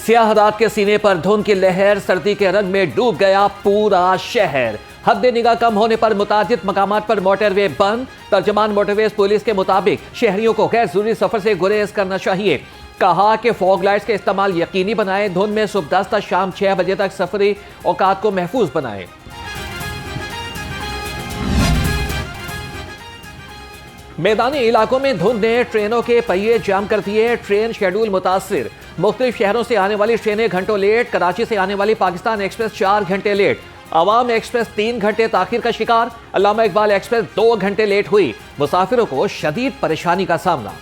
स्याह रात के सीने पर धुंध की लहर, सर्दी के रंग में डूब गया पूरा शहर। हद निगाह कम होने पर मुतादिद मकामात पर मोटरवे बंद। तर्जमान मोटरवेज पुलिस के मुताबिक शहरियों को गैर जरूरी सफर से गुरेज करना चाहिए। कहा कि फॉग लाइट्स का इस्तेमाल यकीनी बनाएं। धुंध में सुबह 10 तक शाम 6 बजे तक सफरी औकात को महफूज बनाएं। मैदानी इलाकों में धुंध ने ट्रेनों के पहिए जाम कर दिए। ट्रेन शेड्यूल मुतासिर। मुख्तलिफ शहरों से आने वाली ट्रेनें घंटों लेट। कराची से आने वाली पाकिस्तान एक्सप्रेस 4 घंटे लेट। अवाम एक्सप्रेस 3 घंटे ताखिर का शिकार। अल्लामा इकबाल एक्सप्रेस 2 घंटे लेट हुई। मुसाफिरों को शदीद परेशानी का सामना।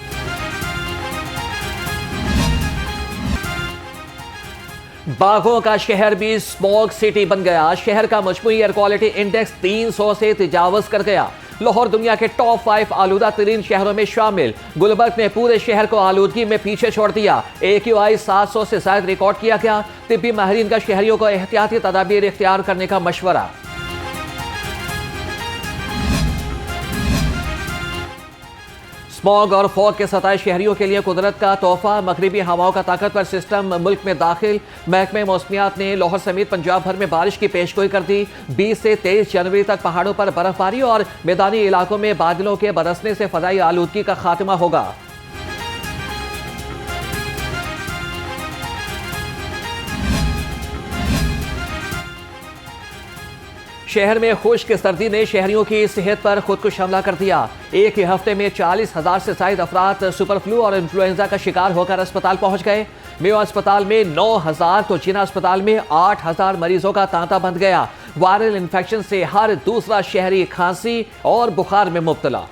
बागों का शहर भी स्मॉग सिटी बन गया। शहर का मजमूई एयर क्वालिटी इंडेक्स 300 से तजावज कर गया। लाहौर दुनिया के टॉप 5 आलूदा तरीन शहरों में शामिल। गुलबर्ग ने पूरे शहर को आलूदगी में पीछे छोड़ दिया। AQI 700 से ज्यादा रिकॉर्ड किया गया। तिब्बी माहिरीन का शहरियों को एहतियाती तदाबीर इख्तियार करने का मशवरा। स्मॉग और फॉग के सताए शहरियों के लिए कुदरत का तोहफा। मगरिबी हवाओं का ताकतवर सिस्टम मुल्क में दाखिल। महकमे मौसमियात ने लाहौर समेत पंजाब भर में बारिश की पेशगोई कर दी। 20 से 23 जनवरी तक पहाड़ों पर बर्फबारी और मैदानी इलाकों में बादलों के बरसने से फज़ाई आलूदगी का खात्मा होगा। शहर में खुश्क सर्दी ने शहरियों की सेहत पर खुदकुश हमला कर दिया। एक ही हफ्ते में 40,000 से ज्यादा अफराद सुपर फ्लू और इन्फ्लुएंजा का शिकार होकर अस्पताल पहुंच गए। मेयो अस्पताल में 9,000 तो जिना अस्पताल में 8,000 मरीजों का तांता बंध गया। वायरल इन्फेक्शन से हर दूसरा शहरी खांसी और बुखार में मुब्तला।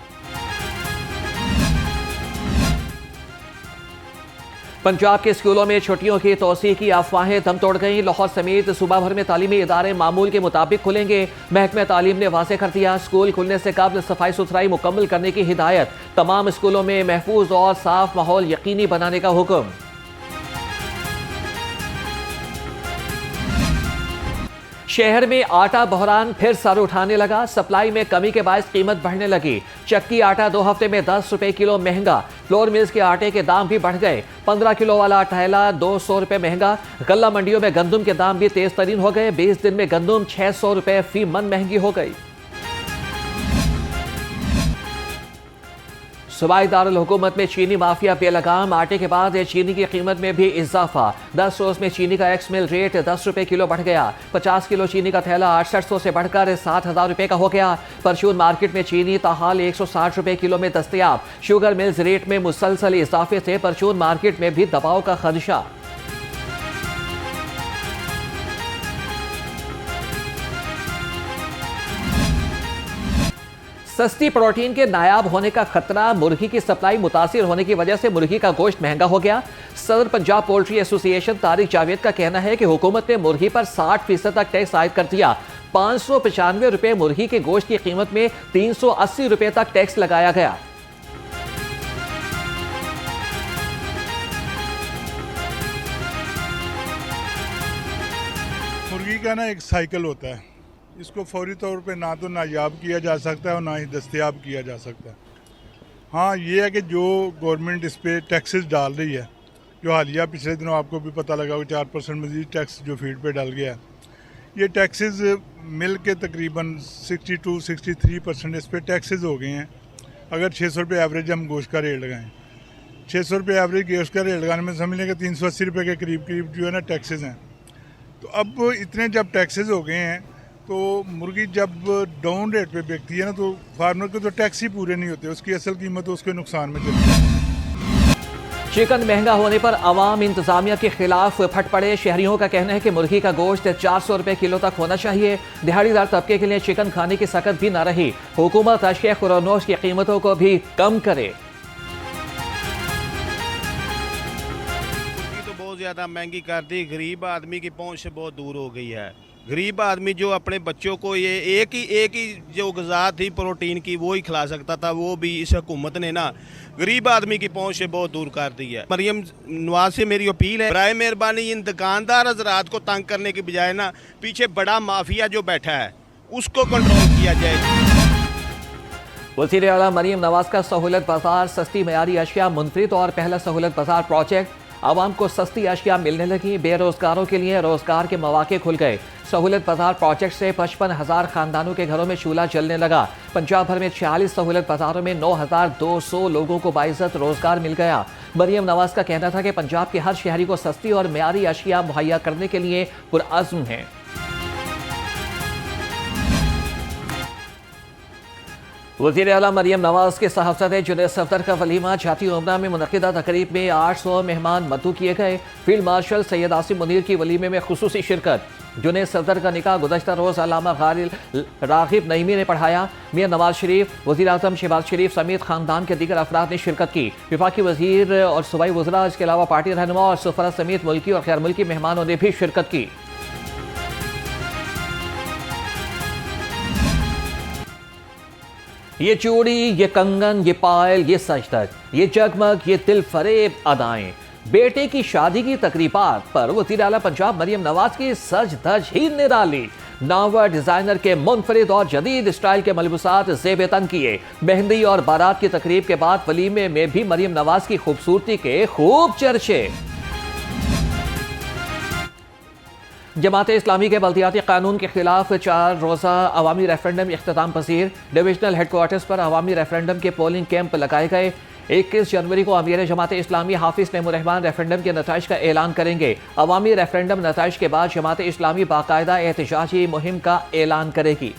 पंजाब के स्कूलों में छुट्टियों की तोसी की अफवाहें दम तोड़ गईं। लाहौर समेत सूबा भर में तालीमी इदारे मामूल के मुताबिक खुलेंगे। महकमे तालीम ने वाज़ेह कर दिया। स्कूल खुलने से कबल सफाई सुथराई मुकम्मल करने की हिदायत। तमाम स्कूलों में महफूज और साफ माहौल यकीनी बनाने का हुक्म। शहर में आटा बहरान फिर सर उठाने लगा। सप्लाई में कमी के बायस कीमत बढ़ने लगी। चक्की आटा 2 हफ्ते में 10 रुपए किलो महंगा। फ्लोर मिल्स के आटे के दाम भी बढ़ गए। 15 किलो वाला थैला 200 रुपए महंगा। गल्ला मंडियों में गंदुम के दाम भी तेज तरीन हो गए। 20 दिन में गंदुम 600 रुपए फी मन महंगी हो गई। सूबाई दारुल हुकूमत में चीनी माफिया बेलगाम। आटे के बाद चीनी की कीमत में भी इजाफा। 10 रोज में चीनी का एक्स मिल रेट 10 रुपए किलो बढ़ गया। 50 किलो चीनी का थैला 6800 से बढ़कर 7,000 रुपए का हो गया। परचून मार्केट में चीनी ताहाल 160 रुपए किलो में दस्तयाब। शुगर मिल्स रेट में मुसलसल इजाफे से परचून मार्केट में भी दबाव का खदशा। सस्ती प्रोटीन के नायाब होने का खतरा। मुर्गी की सप्लाई मुतासिर होने की वजह से मुर्गी का गोश्त महंगा हो गया। सदर पंजाब पोल्ट्री एसोसिएशन तारिक जावेद का कहना है कि हुकूमत ने मुर्गी पर 60% तक टैक्स आयद कर दिया। 595 रुपए मुर्गी के गोश्त की कीमत में 380 रुपए तक टैक्स लगाया गया। मुर्गी का ना एक साइकिल होता है। इसको फौरी तौर पे ना तो नायाब किया जा सकता है और ना ही दस्तयाब किया जा सकता है। हाँ, ये है कि जो गवर्नमेंट इस पर टैक्सेस डाल रही है, जो हालिया पिछले दिनों आपको भी पता लगा कि 4% मजीद टैक्स जो फीड पे डल गया है, ये टैक्सेस मिल के तकरीबन 62-63% इस पर टैक्सेस हो गए हैं। अगर 600 रुपये एवरेज हम गोश्त का रेट लगाएँ, 600 रुपये एवरेज गोश्त का रेट लगाने में समझ लें कि 380 रुपये के करीब जो है ना टैक्सेस हैं। तो अब इतने जब टैक्सेस हो गए हैं तो मुर्गी जब डाउन रेट पे बिकती है ना, तो फार्मर के तो टैक्स ही पूरे नहीं होते। उसकी असल कीमत तो उसके नुकसान में चलती है। चिकन महंगा होने पर अवाम इंतजामिया के खिलाफ फट पड़े। शहरियों का कहना है कि मुर्गी का गोश्त 400 रुपए किलो तक होना चाहिए। दिहाड़ीदार तबके के लिए चिकन खाने की सकत भी न रही। हुकूमत अशिया खुरानोश की कीमतों को भी कम करे। मुर्गी तो बहुत ज़्यादा महंगी कर दी। गरीब आदमी की पहुँच से बहुत दूर हो गई है। गरीब आदमी जो अपने बच्चों को ये एक ही जो ग़िज़ा थी प्रोटीन की वो ही खिला सकता था, वो भी इस हुकूमत ने ना गरीब आदमी की पहुंच से बहुत दूर कर दी है। मरियम नवाज से मेरी अपील है, बराए मेहरबानी इन दुकानदार हज़रात को तंग करने की बजाय ना पीछे बड़ा माफिया जो बैठा है उसको कंट्रोल किया जाए। वज़ीर आला मरियम नवाज का सहूलत बाजार सस्ती मयारी अशिया मुनफरिद और पहला सहूलत बाजार प्रोजेक्ट आवाम को सस्ती अशिया मिलने लगी। बेरोजगारों के लिए रोजगार के मौके खुल गए। सहूलत बाजार प्रोजेक्ट से 55,000 खानदानों के घरों में चूल्हा जलने लगा। पंजाब भर में 46 सहूलत बाजारों में 9,200 लोगों को बाइज्जत रोजगार मिल गया। मरियम नवाज का कहना था कि पंजाब के हर शहरी को सस्ती और मेयारी अशिया मुहैया करने के लिए पुरअज़्म है। वज़ीर आला मरियम नवाज के साहबजादे जुनैद सफदर का वलीमा जाती उमरा में मुनक़िदा तकरीब में 800 मेहमान मद्दू किए गए। फील्ड मार्शल सैयद आसिम मुनीर की वलीमे में खुसूसी शिरकत। जुनैद सफदर का निकाह गुज़श्ता रोज़ अल्लामा गालिल राग़िब नईमी ने पढ़ाया। मियां नवाज शरीफ, वज़ीर आज़म शहबाज शरीफ समेत खानदान के दीगर अफराद ने शिरकत की। वफाकी वज़ीर और सूबाई वज़रा, इसके अलावा पार्टी रहनुमा और सफरा समेत मुल्की और गैर मुल्की मेहमानों ने भी शिरकत की। ये चूड़ी, ये कंगन, ये पायल, ये सजदर, ये जगमग, ये दिल फरेब अदाएं। बेटे की शादी की तकरीबात पर वज़ीर आला पंजाब मरियम नवाज की सज धज ही निराली। नावर डिजाइनर के मुनफरिद और जदीद स्टाइल के मलबूसात ज़ेब-ए-तन किए। मेहंदी और बारात की तकरीब के बाद वलीमे में भी मरियम नवाज की खूबसूरती के खूब चर्चे। जमात इस्लामी के बल्दियाती कानून के खिलाफ 4 रोज़ा अवामी रेफरेंडम इख्तिताम पसीर। डिविजनल हेडक्वार्टर्स पर अवामी रेफरेंडम के पोलिंग कैंप लगाए गए। 21 जनवरी को अमीर जमात इस्लामी हाफिज नईमुर्रहमान रेफरेंडम के नताइज का ऐलान करेंगे। अवामी रेफरेंडम नताइज के बाद जमात इस्लामी बाकायदा एहतजाजी मुहिम का ऐलान करेगी।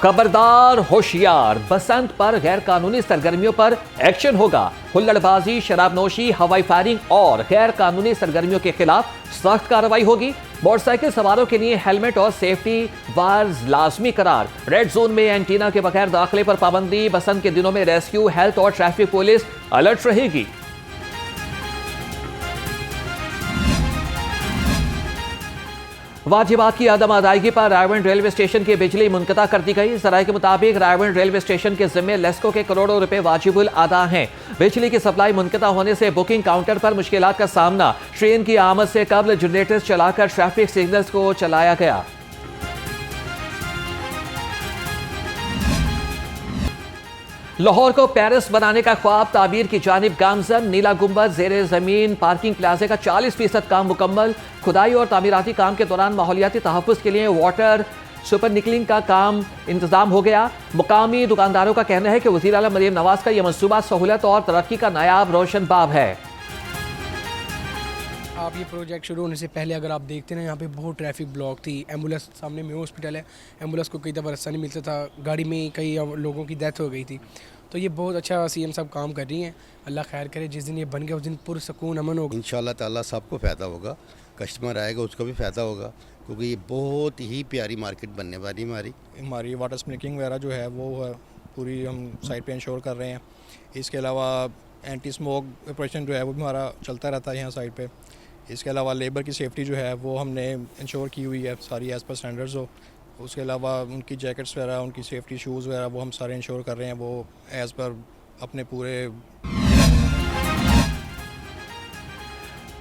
खबरदार होशियार, बसंत पर गैर कानूनी सरगर्मियों पर एक्शन होगा। हुल्लड़बाजी, शराबनोशी, हवाई फायरिंग और गैर कानूनी सरगर्मियों के खिलाफ सख्त कार्रवाई होगी। मोटरसाइकिल सवारों के लिए हेलमेट और सेफ्टी वार्स लाजमी करार। रेड जोन में एंटीना के बगैर दाखिले पर पाबंदी। बसंत के दिनों में रेस्क्यू, हेल्थ और ट्रैफिक पुलिस अलर्ट रहेगी। वाजिबात की अदम अदायगी पर रायगढ़ रेलवे स्टेशन की बिजली मुनक़ता कर दी गई। ज़राए के मुताबिक रायगढ़ रेलवे स्टेशन के जिम्मे लेस्को के करोड़ों रुपए वाजिबुल अदा हैं। बिजली की सप्लाई मुनक़ता होने से बुकिंग काउंटर पर मुश्किलात का सामना। ट्रेन की आमद से कबल जनरेटर्स चलाकर ट्रैफिक सिग्नल्स को चलाया गया। लाहौर को पेरिस बनाने का ख्वाब ताबीर की जानिब गामजन। नीला गुंबद, जेर जमीन पार्किंग प्लाजे का 40% काम मुकम्मल। खुदाई और तामीराती काम के दौरान माहौलियाती तहफ़्फ़ुज़ के लिए वाटर सुपर निकलिंग का काम इंतजाम हो गया। मुकामी दुकानदारों का कहना है कि वज़ीर आला मरियम नवाज का यह मनसूबा सहूलत और तरक्की का नायाब रोशन बाब है। आप ये प्रोजेक्ट शुरू होने से पहले अगर आप देखते ना, यहाँ पे बहुत ट्रैफिक ब्लॉक थी। एम्बुलेंस, सामने में हॉस्पिटल है, एम्बुलेंस को कई दफ़ा रास्ता नहीं मिलता था। गाड़ी में कई लोगों की डेथ हो गई थी। तो ये बहुत अच्छा सीएम साहब काम कर रही हैं। अल्लाह खैर करे, जिस दिन ये बन गया उस दिन पुरसकून अमन होगा। इंशाअल्लाह ताला सबको फ़ायदा होगा, कस्टमर आएगा उसको भी फ़ायदा होगा, क्योंकि ये बहुत ही प्यारी मार्केट बनने वाली हमारी वाटर स्प्रिंकलिंग वगैरह जो है वो पूरी हम साइड पे इंश्योर कर रहे हैं। इसके अलावा एंटी स्मोक ऑपरेशन जो है वो भी हमारा चलता रहता है यहाँ साइड पे। इसके अलावा लेबर की सेफ्टी जो है वो हमने इंश्योर की हुई है सारी एज़ पर स्टैंडर्ड्स हो। उसके अलावा उनकी जैकेट्स वगैरह, उनकी सेफ्टी शूज़ वगैरह वो हम सारे इंश्योर कर रहे हैं, वो एज़ पर अपने पूरे।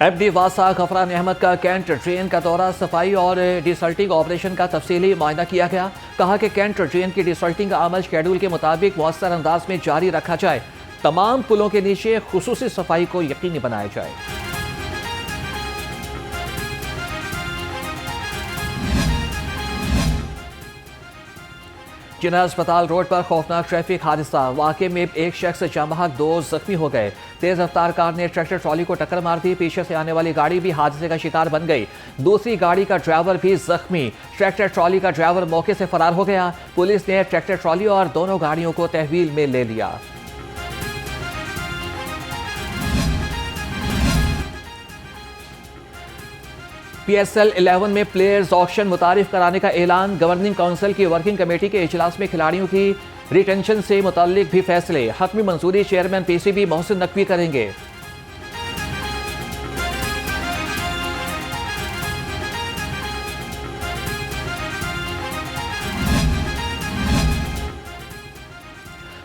एमडी वासा गफरान अहमद का कैंट ड्रेन का दौरा, सफाई और डिसल्टिंग ऑपरेशन का तफसीली मुआयना किया गया। कहा कि कैंट ड्रेन की डिसल्टिंग का अमल शेड्यूल के मुताबिक मौसर अंदाज में जारी रखा जाए। तमाम पुलों के नीचे खुसूसी सफाई को यकीनी बनाया जाए। जिन्ना अस्पताल रोड पर खौफनाक ट्रैफिक हादसा। वाक़े में एक शख्स जमहक 2 जख्मी हो गए। तेज रफ्तार कार ने ट्रैक्टर ट्रॉली को टक्कर मार दी। पीछे से आने वाली गाड़ी भी हादसे का शिकार बन गई। दूसरी गाड़ी का ड्राइवर भी जख्मी। ट्रैक्टर ट्रॉली का ड्राइवर मौके से फरार हो गया। पुलिस ने ट्रैक्टर ट्रॉली और दोनों गाड़ियों को तहवील में ले लिया। PSL 11 में प्लेयर्स ऑक्शन मुतारिफ कराने का ऐलान। गवर्निंग काउंसिल की वर्किंग कमेटी के इजलास में खिलाड़ियों की रिटेंशन से मुताल्लिक भी फैसले। हतमी मंजूरी चेयरमैन PCB मोहसिन नकवी करेंगे।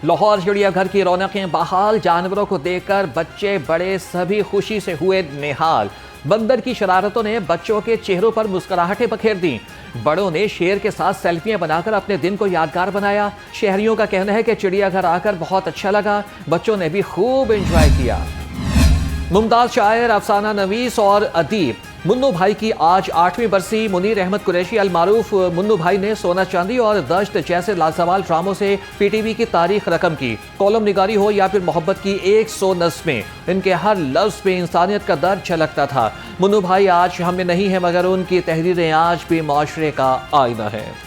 लाहौर चिड़ियाघर की रौनकें बहाल। जानवरों को देखकर बच्चे बड़े सभी खुशी से हुए निहाल। बंदर की शरारतों ने बच्चों के चेहरों पर मुस्कुराहटें बखेर दी। बड़ों ने शेर के साथ सेल्फियां बनाकर अपने दिन को यादगार बनाया। शहरियों का कहना है कि चिड़ियाघर आकर बहुत अच्छा लगा, बच्चों ने भी खूब एंजॉय किया। मुमताज शायर, अफसाना नवीस और अदीब मुन्नू भाई की आज 8वीं बरसी। मुनीर अहमद कुरैशी अल मारूफ मुन्नू भाई ने सोना चांदी और दश्त जैसे लाजवाल ड्रामों से पीटीवी की तारीख रकम की। कॉलम निगारी हो या फिर मोहब्बत की 100 नस्में, इनके हर लफ्ज पे इंसानियत का दर्द झलकता था। मुन्नू भाई आज हम में नहीं है, मगर उनकी तहरीरें आज भी माशरे का आईना है।